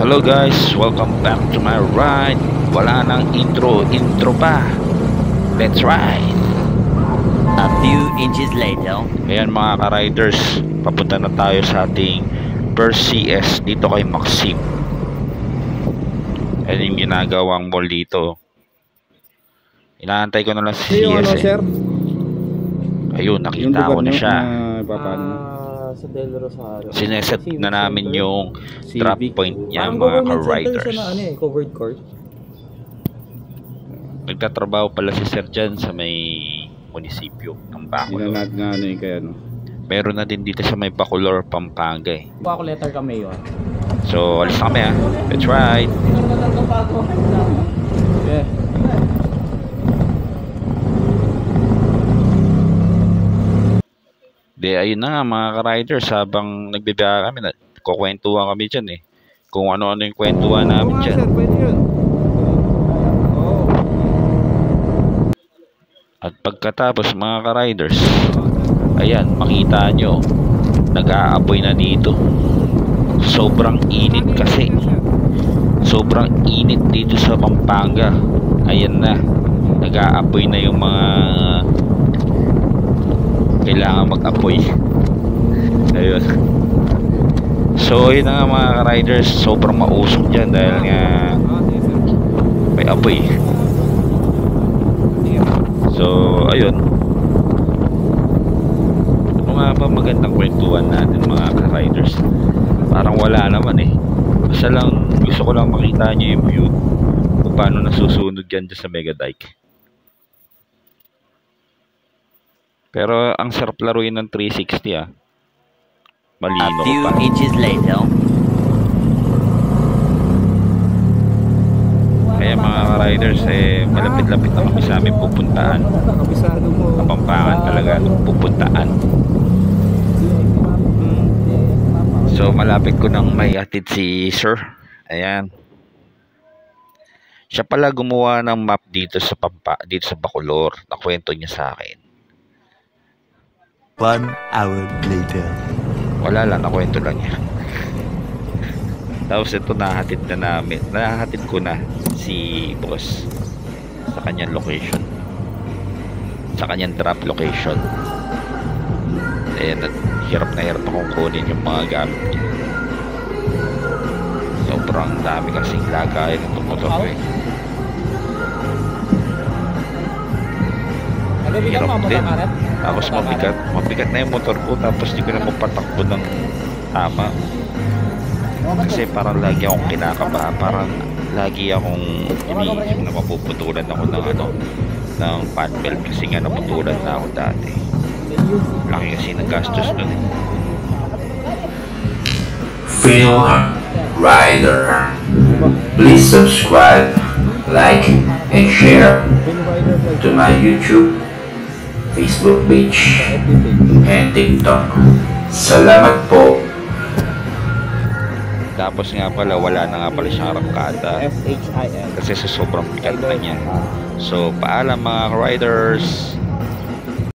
Hello guys, welcome back to my ride. Wala nang intro pa. Let's ride. A few inches later. Ayan mga ka-riders, papunta na tayo sa ating first CS dito kay Maxim. Ayan yung ginagawang mall dito. Inaantay ko na lang si CS sir? Ayun, nakita ko na siya. Sa Del Rosario. Sineset na namin yung drop point niya mga ka-riders. Covered court. Nagtatrabaho pala si Sir dyan sa may munisipyo ng Bacolor. Meron na din dito sa may Bacolor, Pampanga eh. Ako letter kami yun. So, alis na kami ha. Let's ride. Yeah. Di, ayun na nga mga ka-riders, habang nagbibiyahe kami, kukwentuhan kami dyan eh. Kung ano-ano yung kwentuhan namin dyan. Sir, pwede yun. At pagkatapos mga ka-riders, ayan, makita nyo, nag-aapoy na dito. Sobrang init kasi. Sobrang init dito sa Pampanga. Ayan na, nag-aapoy na yung mga kailangan mag-apoy. Ayun. So yun na nga mga ka-riders, sobrang mausok dyan dahil nga may apoy. So ayun, ano nga ba magandang kwentuhan natin mga ka-riders? Parang wala naman eh. Basta lang gusto ko lang makita nyo yung view kung paano nasusunog yan dyan sa Mega Dike. Pero ang sarap laruin ng 360 ah. Malino A few pa. inches later. Kaya mga riders eh, malapit-lapit na kami sa aming pupuntaan. Kapampangan talaga pupuntaan. So malapit ko nang may atid si Sir. Ayan. Siya pala gumawa ng map dito sa dito sa Bacolor. Nakwento niya sa akin. 1 hour later. Wala lang, nakwento lang niya. Tapos ito nahatid na namin. Nahatid ko na si boss sa kanyang location. Sa kanyang drop location. Ayan, hirap na hirap akong kunin yung mga gamit niya. Sobrang dami kasing lagay ng motor ko eh. Hirap din. Tapos mabigat na yung motor ko, tapos di ko na mapatakbo ng tama. Kasi parang lagi akong kinakaba, parang lagi akong iniisip na mapuputulan ako ng ng fan belt kasi nga naputulan na ako dati. Laki kasi nagastos nun eh. Film Rider. Please subscribe, like, and share to my YouTube, Facebook page, and TikTok. Salamat po. Tapos nga pala, wala na nga pala siyang arangkada SHIN. kasi sa sobrang bigat na niya. So paalam mga riders.